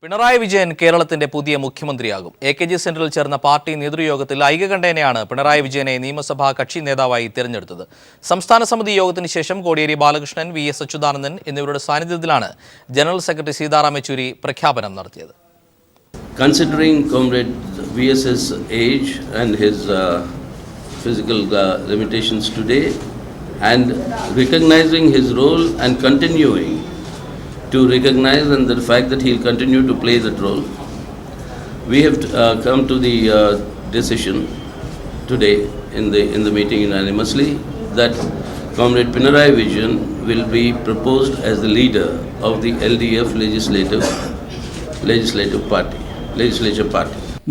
പിണറായി വിജയൻ കേരളത്തിന്റെ പുതിയ മുഖ്യമന്ത്രിയാകും. AKG സെന്ററിൽ ചേർന്ന പാർട്ടി നേതൃയോഗത്തിൽ ഐകകണ്ഠേനയാണ് പിണറായി വിജയനെ നിയമസഭാ കക്ഷി നേതാവായി തിരഞ്ഞെടുത്തത്. സംസ്ഥാന സമിതി യോഗത്തിന് ശേഷം കോടിയേരി ബാലകൃഷ്ണൻ, VS അച്യുതാനന്ദൻ എന്നിവരുടെ സാന്നിധ്യത്തിലാണ് ജനറൽ സെക്രട്ടറി സീതാറാം യെച്ചൂരി പ്രഖ്യാപനം നടത്തിയത്. Considering Comrade VS's age and his physical limitations today, and recognizing his role and continuing to recognize and the fact that he'll continue to play that role, we have come to the decision today in the meeting unanimously that Comrade Pinarayi Vijayan will be proposed as the leader of the LDF legislature party.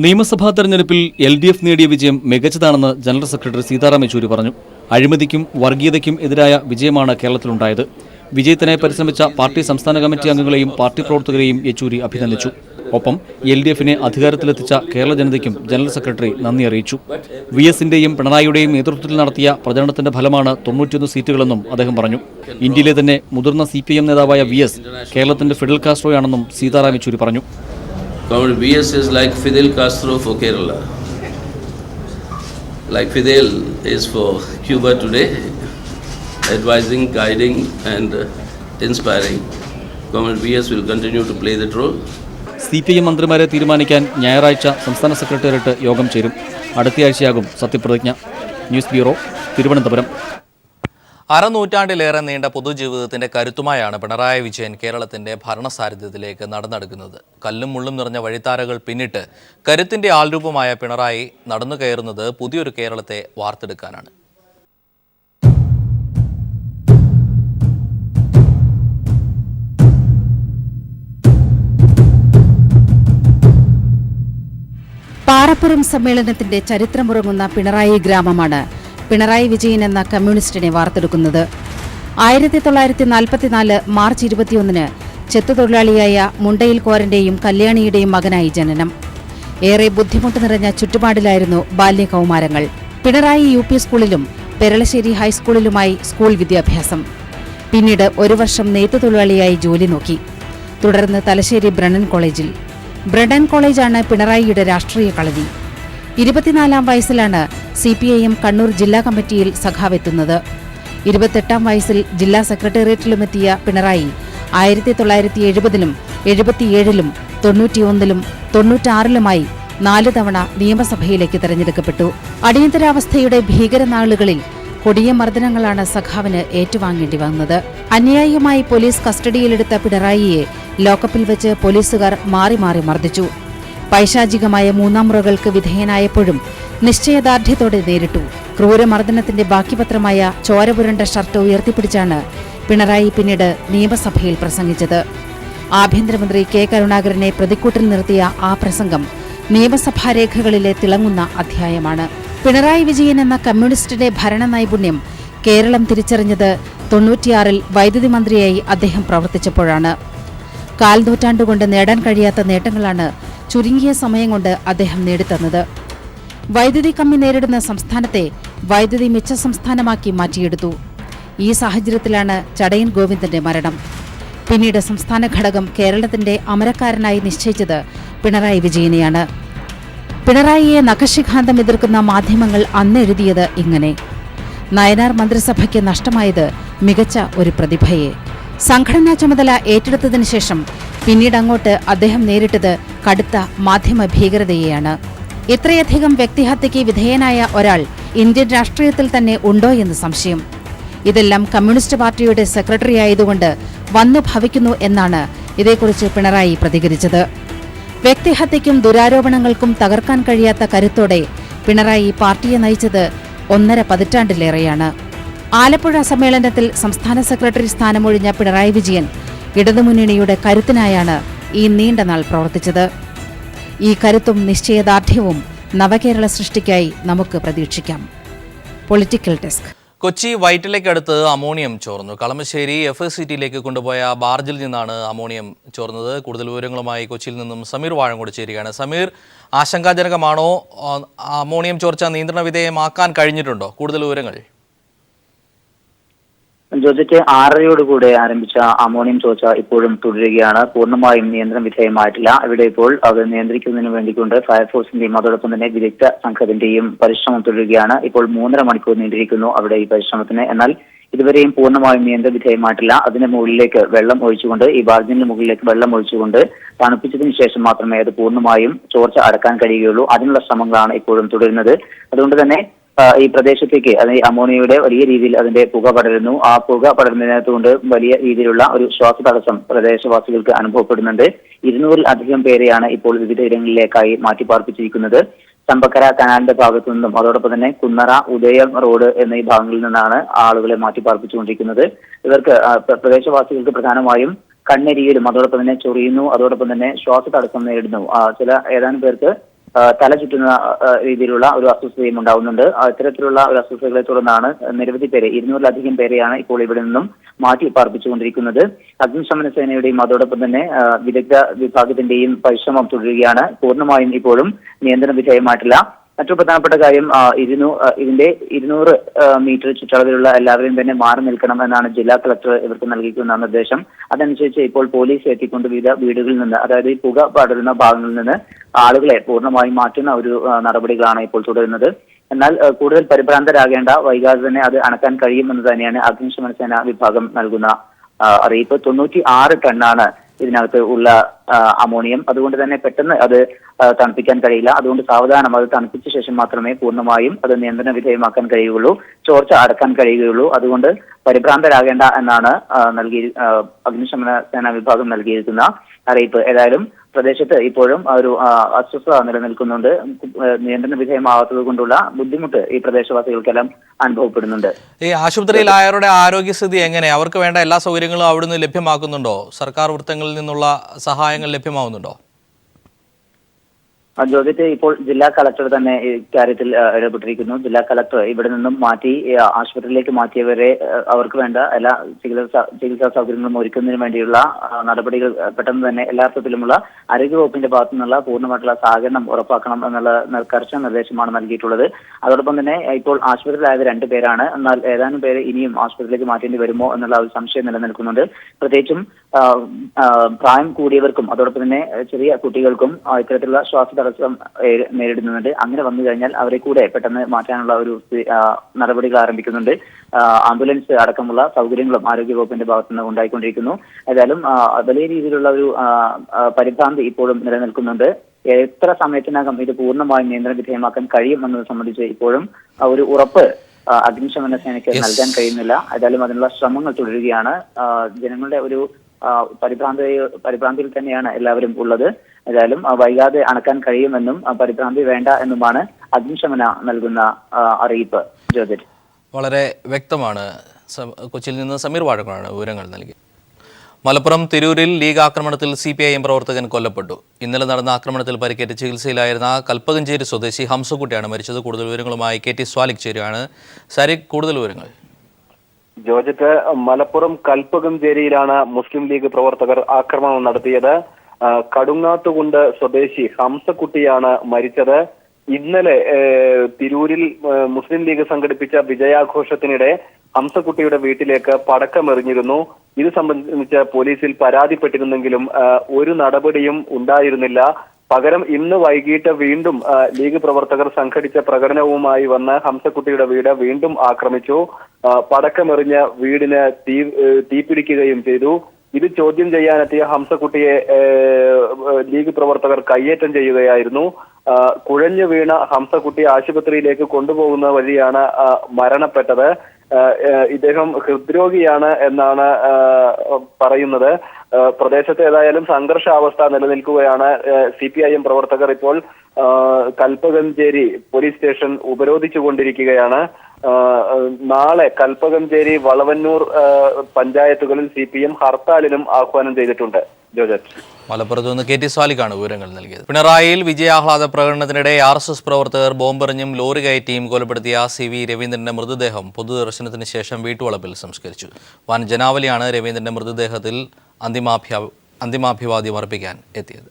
നിയമസഭാ തെരഞ്ഞെടുപ്പിൽ LDF നേടിയ വിജയം മികച്ചതാണെന്ന് general secretary Sitaram Yechury പറഞ്ഞു. അഴിമതിക്കും വർഗീയതയ്ക്കും എതിരായ വിജയമാണ് കേരളത്തിലുണ്ടായത്. വിജയത്തിനായി പരിശ്രമിച്ച party സംസ്ഥാന committee അംഗങ്ങളെയും പാർട്ടി പ്രവർത്തകരെയും യെച്ചൂരി അഭിനന്ദിച്ചു. ഒപ്പം LDFനെ അധികാരത്തിലെത്തിച്ച കേരള ജനതയ്ക്കും ജനറൽ സെക്രട്ടറി നന്ദി അറിയിച്ചു. VSന്റെയും പിണറായിയുടെയും നേതൃത്വത്തിൽ നടത്തിയ പ്രചരണത്തിന്റെ ഫലമാണ് 91 സീറ്റുകളെന്നും അദ്ദേഹം പറഞ്ഞു. ഇന്ത്യയിലെ തന്നെ മുതിർന്ന CPM നേതാവായ VS കേരളത്തിന്റെ ഫിഡൽ കാസ്ട്രോയാണെന്നും സീതാറാം യെച്ചൂരി പറഞ്ഞു. Comrade VS is like Fidel Castro for Kerala, like Fidel is for Cuba today, advising, guiding and inspiring. Comrade VS will continue to play that role. CPM മന്ത്രിമാരെ തീരുമാനിക്കാൻ ഞായറാഴ്ച സംസ്ഥാന സെക്രട്ടേറിയറ്റ് യോഗം ചേരും. അടുത്തയാഴ്ചയാകും സത്യപ്രതിജ്ഞ. News bureau, Thiruvananthapuram. അരനൂറ്റാണ്ടിലേറെ നീണ്ട പൊതുജീവിതത്തിന്റെ കരുത്തുമായാണ് പിണറായി വിജയൻ കേരളത്തിന്റെ ഭരണസാരഥ്യത്തിലേക്ക് നടന്നെടുക്കുന്നത്. കല്ലും മുള്ളും നിറഞ്ഞ വഴിത്താരകൾ പിന്നിട്ട് കരുത്തിന്റെ ആൾരൂപമായ പിണറായി നടന്നു കയറുന്നത് പുതിയൊരു കേരളത്തെ വാർത്തെടുക്കാനാണ്. പാറപ്പുറം സമ്മേളനത്തിന്റെ ചരിത്രമുറങ്ങുന്ന പിണറായി ഗ്രാമമാണ് പിണറായി വിജയൻ എന്ന കമ്മ്യൂണിസ്റ്റിനെ വാർത്തെടുക്കുന്നത്. 1944 മാർച്ച് 21 ചെത്തുതൊഴിലാളിയായ മുണ്ടയിൽ കോരന്റെയും കല്യാണിയുടെയും മകനായി ജനനം. ഏറെ ബുദ്ധിമുട്ട് നിറഞ്ഞ ചുറ്റുപാടിലായിരുന്നു ബാല്യകൗമാരങ്ങൾ. പിണറായി UP സ്കൂളിലും പെരളശ്ശേരി ഹൈസ്കൂളിലുമായി സ്കൂൾ വിദ്യാഭ്യാസം. പിന്നീട് 1 വർഷം നെയ്ത്തുതൊഴിലാളിയായി ജോലി നോക്കി. തുടർന്ന് തലശ്ശേരി ബ്രണ്ണൻ കോളേജിൽ. ബ്രണ്ണൻ കോളേജാണ് പിണറായിയുടെ രാഷ്ട്രീയ കളരി. 24-ാം വയസ്സിലാണ് CPIM കണ്ണൂർ ജില്ലാ കമ്മിറ്റിയിൽ സഖാവെത്തുന്നത്. 28-ാം വയസ്സിൽ ജില്ലാ സെക്രട്ടേറിയറ്റിലുമെത്തിയ പിണറായി 1970-ലും 77-ലും 91-ലും 96-ലുമായി 4 തവണ നിയമസഭയിലേക്ക് തെരഞ്ഞെടുക്കപ്പെട്ടു. അടിയന്തരാവസ്ഥയുടെ ഭീകരനാളുകളിൽ കൊടിയ മർദ്ദനങ്ങളാണ് സഖാവിന് ഏറ്റുവാങ്ങേണ്ടി വന്നത്. അന്യായമായി പോലീസ് കസ്റ്റഡിയിലെടുത്ത പിണറായിയെ ലോക്കപ്പിൽ വെച്ച് പോലീസുകാർ മാറി മാറി മർദ്ദിച്ചു. പൈശാചികമായ 3ാം മുറകൾക്ക് വിധേയനായപ്പോഴും നിശ്ചയദാർഢ്യത്തോടെ നേരിട്ടു. ക്രൂരമർദ്ദനത്തിന്റെ ബാക്കിപത്രമായ ചോരപുരണ്ട ഷർട്ട് ഉയർത്തിപ്പിടിച്ചാണ് പിണറായി പിന്നീട് നിയമസഭയിൽ പ്രസംഗിച്ചത്. ആഭ്യന്തരമന്ത്രി K കരുണാകരനെ പ്രതിക്കൂട്ടിൽ നിർത്തിയ ആ പ്രസംഗം നിയമസഭാരേഖകളിലെ തിളങ്ങുന്ന അധ്യായമാണ്. പിണറായി വിജയൻ എന്ന കമ്മ്യൂണിസ്റ്റിന്റെ ഭരണ നൈപുണ്യം കേരളം തിരിച്ചറിഞ്ഞത് 96-ൽ വൈദ്യുതി മന്ത്രിയായി അദ്ദേഹം പ്രവർത്തിച്ചപ്പോഴാണ്. കാൽനൂറ്റാണ്ടുകൊണ്ട് നേടാൻ കഴിയാത്ത നേട്ടങ്ങളാണ് ചുരുങ്ങിയ സമയം കൊണ്ട് അദ്ദേഹം നേടിത്തന്നത്. വൈദ്യുതി കമ്മി നേരിടുന്ന സംസ്ഥാനത്തെ വൈദ്യുതി മിച്ച സംസ്ഥാനമാക്കി മാറ്റിയെടുത്തു. ഈ സാഹചര്യത്തിലാണ് ചടയൻ ഗോവിന്ദന്റെ മരണം. പിന്നീട് സംസ്ഥാന ഘടകം കേരളത്തിന്റെ അമരക്കാരനായി നിശ്ചയിച്ചത് പിണറായി വിജയനെയാണ്. പിണറായിയെ നഖശിഖാന്തം എതിർക്കുന്ന മാധ്യമങ്ങൾ അന്നെഴുതിയത് ഇങ്ങനെ: നയനാർ മന്ത്രിസഭയ്ക്ക് നഷ്ടമായത് മികച്ച ഒരു പ്രതിഭയെ. സംഘടനാ ചുമതല ഏറ്റെടുത്തതിനു ശേഷം പിന്നീടങ്ങോട്ട് അദ്ദേഹം നേരിട്ടത് കടുത്ത മാധ്യമ ഭീകരതയെയാണ്. ഇത്രയധികം വ്യക്തിഹത്യയ്ക്ക് വിധേയനായ ഒരാൾ ഇന്ത്യൻ രാഷ്ട്രീയത്തിൽ തന്നെ ഉണ്ടോ എന്ന് സംശയം. ഇതെല്ലാം കമ്മ്യൂണിസ്റ്റ് പാർട്ടിയുടെ സെക്രട്ടറി ആയതുകൊണ്ട് വന്നു ഭവിക്കുന്നു എന്നാണ് ഇതേക്കുറിച്ച് പിണറായി പ്രതികരിച്ചത്. വ്യക്തിഹത്യയ്ക്കും ദുരാരോപണങ്ങൾക്കും തകർക്കാൻ കഴിയാത്ത കരുത്തോടെ പിണറായി പാർട്ടിയെ നയിച്ചത് 1.5 പതിറ്റാണ്ടിലേറെയാണ്. ആലപ്പുഴ സമ്മേളനത്തിൽ സംസ്ഥാന സെക്രട്ടറി സ്ഥാനമൊഴിഞ്ഞ പിണറായി വിജയൻ ഇടതുമുന്നണിയുടെ കരുത്തിനായാണ് ഈ നീണ്ട നാൾ പ്രവർത്തിച്ചത്. ഈ കരുത്തും നിശ്ചയദാർഢ്യവും നവകേരള സൃഷ്ടിക്കായി നമുക്ക് പ്രതീക്ഷിക്കാം. Political desk. കൊച്ചി വൈറ്റിലേക്കടുത്ത് അമോണിയം ചോർന്നു. കളമശ്ശേരി FSCTയിലേക്ക് കൊണ്ടുപോയ ബാർജിൽ നിന്നാണ് അമോണിയം ചോർന്നത്. കൂടുതൽ വിവരങ്ങളുമായി കൊച്ചിയിൽ നിന്നും സമീർ വാഴങ്കോട് ചേരുകയാണ്. സമീർ, ആശങ്കാജനകമാണോ? അമോണിയം ചോർച്ച നിയന്ത്രണ വിധേയമാക്കാൻ കഴിഞ്ഞിട്ടുണ്ടോ? കൂടുതൽ വിവരങ്ങൾ. ജോർജറ്റ് 6:30 ആരംഭിച്ച അമോണിയം ചോർച്ച ഇപ്പോഴും തുടരുകയാണ്. പൂർണ്ണമായും നിയന്ത്രണ വിധേയമായിട്ടില്ല. ഇവിടെ ഇപ്പോൾ അത് നിയന്ത്രിക്കുന്നതിന് വേണ്ടിക്കൊണ്ട് ഫയർഫോഴ്സിന്റെയും അതോടൊപ്പം തന്നെ വിദഗ്ധ സംഘത്തിന്റെയും പരിശ്രമം തുടരുകയാണ്. ഇപ്പോൾ 3.5 മണിക്കൂർ നീണ്ടിരിക്കുന്നു അവിടെ ഈ പരിശ്രമത്തിന്. എന്നാൽ ഇതുവരെയും പൂർണ്ണമായും നിയന്ത്രണ വിധേയമായിട്ടില്ല. അതിന് മുകളിലേക്ക് വെള്ളം ഒഴിച്ചുകൊണ്ട്, ഈ ബാർജിന്റെ മുകളിലേക്ക് വെള്ളം ഒഴിച്ചുകൊണ്ട് തണുപ്പിച്ചതിന് ശേഷം മാത്രമേ അത് പൂർണ്ണമായും ചോർച്ച അടക്കാൻ കഴിയുകയുള്ളൂ. അതിനുള്ള ശ്രമങ്ങളാണ് ഇപ്പോഴും തുടരുന്നത്. അതുകൊണ്ട് തന്നെ ഈ പ്രദേശത്തേക്ക് ഈ അമോണിയയുടെ വലിയ രീതിയിൽ അതിന്റെ പുക പടരുന്നു. ആ പുക പടരുന്നതിനകത്തുകൊണ്ട് വലിയ രീതിയിലുള്ള ഒരു ശ്വാസതടസ്സം പ്രദേശവാസികൾക്ക് അനുഭവപ്പെടുന്നുണ്ട്. 200-ലധികം പേരെയാണ് ഇപ്പോൾ വിവിധ ഇടങ്ങളിലേക്കായി മാറ്റിപ്പാർപ്പിച്ചിരിക്കുന്നത്. ചമ്പക്കര കനാലിന്റെ ഭാഗത്തു നിന്നും അതോടൊപ്പം തന്നെ കുന്നറ, ഉദയം റോഡ് എന്നീ ഭാഗങ്ങളിൽ നിന്നാണ് ആളുകളെ മാറ്റിപ്പാർപ്പിച്ചുകൊണ്ടിരിക്കുന്നത്. ഇവർക്ക് പ്രദേശവാസികൾക്ക് പ്രധാനമായും കണ്ണെരിയിലും അതോടൊപ്പം തന്നെ ചൊറിയുന്നു, അതോടൊപ്പം തന്നെ ശ്വാസതടസ്സം നേരിടുന്നു. ഏതാനും പേർക്ക് തല ചുറ്റുന്ന രീതിയിലുള്ള ഒരു അസ്വസ്ഥതയും ഉണ്ടാവുന്നുണ്ട്. ഇത്തരത്തിലുള്ള ഒരു അസ്വസ്ഥതകളെ തുടർന്നാണ് നിരവധി പേരെ 200-ലധികം പേരെയാണ് ഇപ്പോൾ ഇവിടെ നിന്നും മാറ്റി പാർപ്പിച്ചുകൊണ്ടിരിക്കുന്നത്. അഗ്നിശമന സേനയുടെയും അതോടൊപ്പം തന്നെ വിദഗ്ധ വിഭാഗത്തിന്റെയും പരിശ്രമം തുടരുകയാണ്. പൂർണ്ണമായും ഇപ്പോഴും നിയന്ത്രണ വിധേയമായിട്ടില്ല. മറ്റൊരു പ്രധാനപ്പെട്ട കാര്യം, 200 മീറ്റർ ചുറ്റളവിലുള്ള എല്ലാവരെയും തന്നെ മാറി നിൽക്കണം എന്നാണ് ജില്ലാ കളക്ടർ ഇവർക്ക് നൽകിയിരിക്കുന്ന നിർദ്ദേശം. അതനുസരിച്ച് ഇപ്പോൾ പോലീസ് എത്തിക്കൊണ്ട് വിവിധ വീടുകളിൽ നിന്ന്, അതായത് ഈ പുക പടരുന്ന ഭാഗങ്ങളിൽ നിന്ന് ആളുകളെ പൂർണ്ണമായും മാറ്റുന്ന ഒരു നടപടികളാണ് ഇപ്പോൾ തുടരുന്നത്. എന്നാൽ കൂടുതൽ പരിഭ്രാന്തരാകേണ്ട, വൈകാതെ തന്നെ അത് അണക്കാൻ കഴിയുമെന്ന് തന്നെയാണ് അഗ്നിശമന സേന വിഭാഗം നൽകുന്ന അറിയിപ്പ്. 96 ടണ്ണാണ് ഇതിനകത്ത് ഉള്ള അമോണിയം. അതുകൊണ്ട് തന്നെ പെട്ടെന്ന് അത് തണുപ്പിക്കാൻ കഴിയില്ല. അതുകൊണ്ട് സാവധാനം അത് തണുപ്പിച്ച ശേഷം മാത്രമേ പൂർണ്ണമായും അത് നിയന്ത്രണ വിധേയമാക്കാൻ കഴിയുകയുള്ളൂ, ചോർച്ച അടക്കാൻ കഴിയുകയുള്ളൂ. അതുകൊണ്ട് പരിഭ്രാന്തരാകേണ്ട എന്നാണ് അഗ്നിശമന സേനാ വിഭാഗം നൽകിയിരിക്കുന്ന അറിയിപ്പ്. ഏതായാലും പ്രദേശത്ത് ഇപ്പോഴും ഒരു അസ്വസ്ഥത നിലനിൽക്കുന്നുണ്ട്. നിയന്ത്രണ വിധേയമാവാത്തത് കൊണ്ടുള്ള ബുദ്ധിമുട്ട് ഈ പ്രദേശവാസികൾക്കെല്ലാം അനുഭവപ്പെടുന്നുണ്ട്. ഈ ആശുപത്രിയിലായവരുടെ ആരോഗ്യസ്ഥിതി എങ്ങനെ? അവർക്ക് വേണ്ട എല്ലാ സൗകര്യങ്ങളും അവിടുന്ന് ലഭ്യമാക്കുന്നുണ്ടോ? സർക്കാർ വൃത്തങ്ങളിൽ നിന്നുള്ള സഹായങ്ങൾ ലഭ്യമാവുന്നുണ്ടോ? ജോർജറ്റ്, ഇപ്പോൾ ജില്ലാ കളക്ടർ തന്നെ ഇക്കാര്യത്തിൽ ഇടപെട്ടിരിക്കുന്നു. ജില്ലാ കളക്ടർ ഇവിടെ നിന്നും മാറ്റി ആശുപത്രിയിലേക്ക് മാറ്റിയവരെ അവർക്ക് വേണ്ട എല്ലാ ചികിത്സാ സൗകര്യങ്ങളും ഒരുക്കുന്നതിന് വേണ്ടിയുള്ള നടപടികൾ പെട്ടെന്ന് തന്നെ എല്ലാ അർത്ഥത്തിലുമുള്ള ആരോഗ്യവകുപ്പിന്റെ ഭാഗത്തു നിന്നുള്ള പൂർണ്ണമായിട്ടുള്ള സഹകരണം ഉറപ്പാക്കണം എന്നുള്ള കർശന നിർദ്ദേശമാണ് നൽകിയിട്ടുള്ളത്. അതോടൊപ്പം തന്നെ ഇപ്പോൾ ആശുപത്രിയിലായത് 2 പേരാണ്. എന്നാൽ ഏതാനും പേര് ഇനിയും ആശുപത്രിയിലേക്ക് മാറ്റേണ്ടി വരുമോ എന്നുള്ള ഒരു സംശയം നിലനിൽക്കുന്നുണ്ട്. പ്രത്യേകിച്ചും പ്രായം കൂടിയവർക്കും അതോടൊപ്പം തന്നെ ചെറിയ കുട്ടികൾക്കും ഇത്തരത്തിലുള്ള ശ്വാസതടസ്സം നേരിടുന്നുണ്ട്. അങ്ങനെ വന്നു കഴിഞ്ഞാൽ അവരെ കൂടെ പെട്ടെന്ന് മാറ്റാനുള്ള ഒരു നടപടികൾ ആരംഭിക്കുന്നുണ്ട്. ആംബുലൻസ് അടക്കമുള്ള സൗകര്യങ്ങളും ആരോഗ്യവകുപ്പിന്റെ ഭാഗത്തുനിന്ന് ഉണ്ടായിക്കൊണ്ടിരിക്കുന്നു. ഏതായാലും വലിയ രീതിയിലുള്ള ഒരു പരിഭ്രാന്തി ഇപ്പോഴും നിലനിൽക്കുന്നുണ്ട്. എത്ര സമയത്തിനകം ഇത് പൂർണ്ണമായും നിയന്ത്രണ വിധേയമാക്കാൻ കഴിയും എന്നത് സംബന്ധിച്ച് ഇപ്പോഴും ഒരു ഉറപ്പ് അഗ്നിശമന സേനയ്ക്ക് നൽകാൻ കഴിയുന്നില്ല. ഏതായാലും അതിനുള്ള ശ്രമങ്ങൾ തുടരുകയാണ്. ജനങ്ങളുടെ ഒരു പരിഭ്രാന്തിയിൽ തന്നെയാണ് എല്ലാവരും ഉള്ളത്. ഏതായാലും വൈകാതെ അണക്കാൻ കഴിയുമെന്നും പരിഭ്രാന്തി വേണ്ട എന്നുമാണ് അഗ്നിശമന നൽകുന്ന അറിയിപ്പ്. ജോർജറ്റ്, വളരെ വ്യക്തമാണ്. കൊച്ചിയിൽ നിന്ന് സമീർ വാഴക്കനാണ് വിവരങ്ങൾ നൽകി. മലപ്പുറം തിരൂരിൽ ലീഗ് ആക്രമണത്തിൽ CPIM പ്രവർത്തകൻ കൊല്ലപ്പെട്ടു. ഇന്നലെ നടന്ന ആക്രമണത്തിൽ പരിക്കേറ്റ് ചികിത്സയിലായിരുന്ന കൽപ്പകഞ്ചേരി സ്വദേശി ഹംസക്കുട്ടിയാണ് മരിച്ചത്. കൂടുതൽ വിവരങ്ങളുമായി KT സ്വാലിക് ചേരുകയാണ്. സാരിക്, കൂടുതൽ വിവരങ്ങൾ. ജോർജറ്റ്, മലപ്പുറം കൽപ്പകഞ്ചേരിയിലാണ് മുസ്ലിം ലീഗ് പ്രവർത്തകർ ആക്രമണം നടത്തിയത്. കടുങ്ങാത്തുകുണ്ട് സ്വദേശി ഹംസക്കുട്ടിയാണ് മരിച്ചത്. ഇന്നലെ തിരൂരിൽ മുസ്ലിം ലീഗ് സംഘടിപ്പിച്ച വിജയാഘോഷത്തിനിടെ ഹംസക്കുട്ടിയുടെ വീട്ടിലേക്ക് പടക്കമെറിഞ്ഞിരുന്നു. ഇത് സംബന്ധിച്ച് പോലീസിൽ പരാതിപ്പെട്ടിരുന്നെങ്കിലും ഒരു നടപടിയും ഉണ്ടായിരുന്നില്ല. പകരം ഇന്ന് വൈകിട്ട് വീണ്ടും ലീഗ് പ്രവർത്തകർ സംഘടിച്ച പ്രകടനവുമായി വന്ന് ഹംസക്കുട്ടിയുടെ വീട് വീണ്ടും ആക്രമിച്ചു. പടക്കമെറിഞ്ഞ് വീടിന് തീപിടിക്കുകയും ചെയ്തു. ഇത് ചോദ്യം ചെയ്യാനെത്തിയ ഹംസക്കുട്ടിയെ ലീഗ് പ്രവർത്തകർ കയ്യേറ്റം ചെയ്യുകയായിരുന്നു. കുഴഞ്ഞു വീണ ഹംസക്കുട്ടി ആശുപത്രിയിലേക്ക് കൊണ്ടുപോകുന്ന വഴിയാണ് മരണപ്പെട്ടത്. ഇദ്ദേഹം ഹൃദ്രോഗിയാണ് എന്നാണ് പറയുന്നത്. പ്രദേശത്ത് ഏതായാലും സംഘർഷാവസ്ഥ നിലനിൽക്കുകയാണ്. CPIM പ്രവർത്തകർ ഇപ്പോൾ കൽപ്പകഞ്ചേരി പോലീസ് സ്റ്റേഷൻ ഉപരോധിച്ചുകൊണ്ടിരിക്കുകയാണ്. നാളെ കൽപ്പകഞ്ചേരി, വളവന്നൂർ പഞ്ചായത്തുകളിൽ CPM ഹർത്താലിനും ആഹ്വാനം ചെയ്തിട്ടുണ്ട്. ജോർജറ്റ്, മലപ്പുറത്ത് നിന്ന് KT സ്വാലിക്കാണ് വിവരങ്ങൾ നൽകിയത്. പിണറായിയിൽ വിജയാഹ്ലാദ പ്രകടനത്തിനിടെ RSS പ്രവർത്തകർ ബോംബെറിഞ്ഞും ലോറി കയറ്റിയും കൊലപ്പെടുത്തിയ CV രവീന്ദ്രന്റെ മൃതദേഹം പൊതുദർശനത്തിന് ശേഷം വീട്ടുവളപ്പിൽ സംസ്കരിച്ചു. വൻ ജനാവലിയാണ് രവീന്ദ്രന്റെ മൃതദേഹത്തിൽ അന്തിമാഭിവാദ്യം അർപ്പിക്കാൻ എത്തിയത്.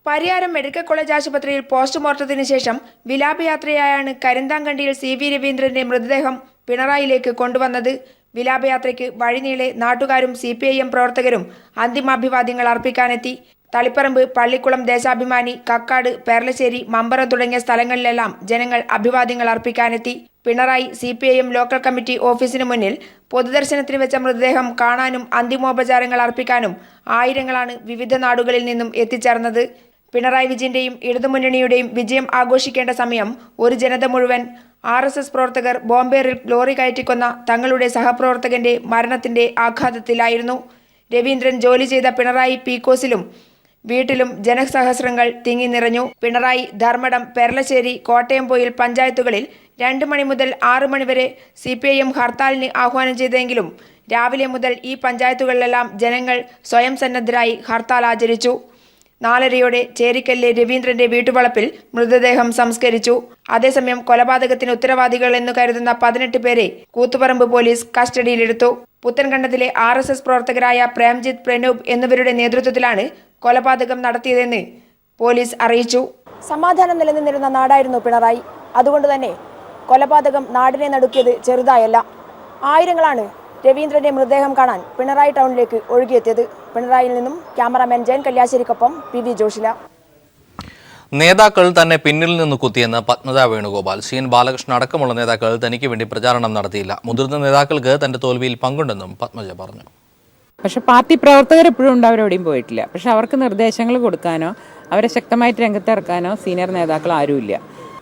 പരിയാരം മെഡിക്കൽ കോളേജ് ആശുപത്രിയിൽ പോസ്റ്റ്മോർട്ടത്തിന് ശേഷം വിലാപയാത്രയായാണ് കരിന്താങ്കണ്ടിയിൽ CV രവീന്ദ്രന്റെ മൃതദേഹം പിണറായിലേക്ക് കൊണ്ടുവന്നത്. വിലാപയാത്രയ്ക്ക് വഴിനീളെ നാട്ടുകാരും CPIM പ്രവർത്തകരും അന്തിമാഭിവാദ്യങ്ങൾ അർപ്പിക്കാനെത്തി. തളിപ്പറമ്പ്, പള്ളിക്കുളം, ദേശാഭിമാനി, കക്കാട്, പെർലശ്ശേരി, മമ്പറം തുടങ്ങിയ സ്ഥലങ്ങളിലെല്ലാം ജനങ്ങൾ അഭിവാദ്യങ്ങൾ അർപ്പിക്കാനെത്തി. പിണറായി CPIM ലോക്കൽ കമ്മിറ്റി ഓഫീസിന് മുന്നിൽ പൊതുദർശനത്തിന് വെച്ച മൃതദേഹം കാണാനും അന്തിമോപചാരങ്ങൾ അർപ്പിക്കാനും ആയിരങ്ങളാണ് വിവിധ നാടുകളിൽ നിന്നും എത്തിച്ചേർന്നത്. പിണറായി വിജയന്റെയും ഇടതുമുന്നണിയുടെയും വിജയം ആഘോഷിക്കേണ്ട സമയം ഒരു ജനത മുഴുവൻ RSS പ്രവർത്തകർ ബോംബേറിൽ ലോറി കയറ്റിക്കൊന്ന തങ്ങളുടെ സഹപ്രവർത്തകന്റെ മരണത്തിന്റെ ആഘാതത്തിലായിരുന്നു. രവീന്ദ്രൻ ജോലി ചെയ്ത പിണറായി പീക്കോസിലും വീട്ടിലും ജനസഹസ്രങ്ങൾ തിങ്ങി നിറഞ്ഞു. പിണറായി, ധർമ്മടം, പെർലശ്ശേരി, കോട്ടയംപൊയിൽ പഞ്ചായത്തുകളിൽ 2 മണി മുതൽ 6 മണി വരെ CPIM ഹർത്താലിന് ആഹ്വാനം ചെയ്തെങ്കിലും രാവിലെ മുതൽ ഈ പഞ്ചായത്തുകളിലെല്ലാം ജനങ്ങൾ സ്വയം സന്നദ്ധരായി ഹർത്താൽ ആചരിച്ചു. 4:30 ചേരിക്കല്ലെ രവീന്ദ്രന്റെ വീട്ടുവളപ്പിൽ മൃതദേഹം സംസ്കരിച്ചു. അതേസമയം കൊലപാതകത്തിന് ഉത്തരവാദികൾ എന്നു കരുതുന്ന 18 പേരെ കൂത്തുപറമ്പ് പോലീസ് കസ്റ്റഡിയിലെടുത്തു. പുത്തൻകണ്ടത്തിലെ RSS പ്രവർത്തകരായ പ്രേംജിത്ത്, പ്രനൂപ് എന്നിവരുടെ നേതൃത്വത്തിലാണ് കൊലപാതകം നടത്തിയതെന്ന് പോലീസ് അറിയിച്ചു. സമാധാനം നിലനിന്നിരുന്ന നാടായിരുന്നു പിണറായി. അതുകൊണ്ട് തന്നെ കൊലപാതകം നാടിനെ നടുക്കിയത് ചെറുതായല്ല. ആയിരങ്ങളാണ് രവീന്ദ്രന്റെ മൃതദേഹം കാണാൻ പിണറായി ടൗണിലേക്ക് ഒഴുകിയെത്തിയത്. പിണറായിയിൽ നിന്നും ക്യാമറാമാൻ ജയൻ കല്യാശ്ശേരിക്കൊപ്പം PV ജോഷില. നേതാക്കൾ തന്നെ പിന്നിൽ നിന്ന് കുത്തിയെന്ന് പത്മജ വേണുഗോപാൽ. CN ബാലകൃഷ്ണൻ അടക്കമുള്ള നേതാക്കൾ തനിക്ക് വേണ്ടി പ്രചാരണം നടത്തിയില്ല. മുതിർന്ന നേതാക്കൾക്ക് തന്റെ തോൽവിയിൽ പങ്കുണ്ടെന്നും പത്മജ പറഞ്ഞു. പക്ഷെ പാർട്ടി പ്രവർത്തകർ എപ്പോഴും ഉണ്ട്, അവരെവിടെയും പോയിട്ടില്ല. പക്ഷെ അവർക്ക് നിർദ്ദേശങ്ങൾ കൊടുക്കാനോ അവരെ ശക്തമായിട്ട് രംഗത്തിറക്കാനോ സീനിയർ നേതാക്കൾ ആരുമില്ല.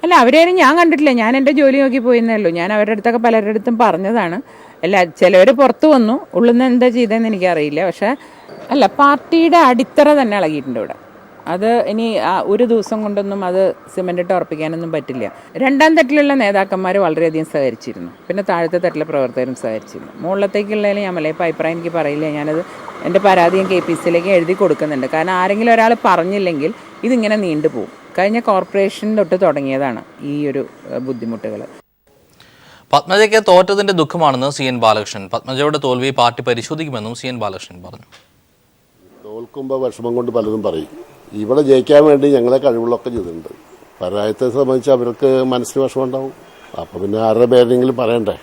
അല്ല, അവരെയും ഞാൻ കണ്ടിട്ടില്ല. ഞാൻ എൻ്റെ ജോലി നോക്കി പോയെന്നേ ഉള്ളൂ. ഞാൻ അവരുടെ അടുത്തൊക്കെ പലരുടെ അടുത്തും പറഞ്ഞതാണ്. ചിലവർ പുറത്തു വന്നു, ഉള്ളിൽ നിന്ന് എന്താ ചെയ്തതെന്ന് എനിക്കറിയില്ല. പക്ഷേ അല്ല, പാർട്ടിയുടെ അടിത്തറ തന്നെ ഇളകിയിട്ടുണ്ട് ഇവിടെ. അത് ഇനി ഒരു ദിവസം കൊണ്ടൊന്നും അത് സിമെൻറ്റിട്ട് ഉറപ്പിക്കാനൊന്നും പറ്റില്ല. 2ാം തട്ടിലുള്ള നേതാക്കന്മാർ വളരെയധികം സഹകരിച്ചിരുന്നു. പിന്നെ താഴത്തെ തട്ടിലെ പ്രവർത്തകരും സഹകരിച്ചിരുന്നു. മുകളിലത്തേക്കുള്ളതിൽ ഞാൻ ഇപ്പോൾ അഭിപ്രായം എനിക്ക് പറയില്ല. ഞാനത് എൻ്റെ പരാതിയും KPCയിലേക്ക് എഴുതി കൊടുക്കുന്നുണ്ട്. കാരണം ആരെങ്കിലും ഒരാൾ പറഞ്ഞില്ലെങ്കിൽ ഇതിങ്ങനെ നീണ്ടുപോകും. കഴിഞ്ഞ കോർപ്പറേഷൻ തൊട്ട് തുടങ്ങിയതാണ് ഈ ഒരു ബുദ്ധിമുട്ടുകൾ. പത്മജയ്ക്ക് തോറ്റതിന്റെ ദുഃഖമാണെന്ന് CN ബാലകൃഷ്ണൻ. പത്മജയുടെ തോൽവി പാർട്ടി പരിശോധിക്കുമെന്നും CN ബാലകൃഷ്ണൻ പറഞ്ഞു. തോൽക്കുമ്പോൾ വിഷമം കൊണ്ട് പലതും പറയും. ഇവിടെ ജയിക്കാൻ വേണ്ടി ഞങ്ങളെ കഴിവുകളൊക്കെ ചെയ്തിട്ടുണ്ട്. പരാജയത്തെ സംബന്ധിച്ച് അവർക്ക് മനസ്സിന് വിഷമം ഉണ്ടാവും. അപ്പോൾ പിന്നെ ആരുടെ പേരെങ്കിലും പറയണ്ടേ.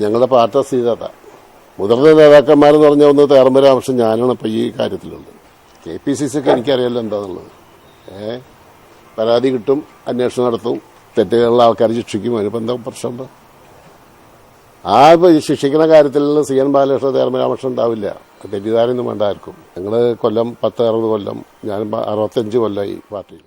ഞങ്ങളുടെ പാർട്ടി സ്ഥിരത മുതിർന്ന നേതാക്കന്മാരെന്ന് പറഞ്ഞാൽ ഒന്ന് തേർമ രാമകൃഷ്ണൻ, ഞാനാണ് ഇപ്പോൾ ഈ കാര്യത്തിലുള്ളത്. KPCCക്ക് എനിക്കറിയാമല്ലോ എന്താണെന്നുള്ളത്. പരാതി കിട്ടും, അന്വേഷണം നടത്തും, തെറ്റുകളുള്ള ആൾക്കാർ ശിക്ഷിക്കും. അതിനിപ്പോൾ എന്താ പ്രശ്നമുണ്ടോ? ശിക്ഷിക്കുന്ന കാര്യത്തിൽ CN ബാലകൃഷ്ണൻ, തേർമരാമകൃഷ്ണൻ ഉണ്ടാവില്ല. തെറ്റിദ്ധാരൊന്നും വേണ്ട ആർക്കും. ഞങ്ങൾ 10-60 കൊല്ലം, ഞാൻ 65 കൊല്ലമായി പാർട്ടിയിൽ.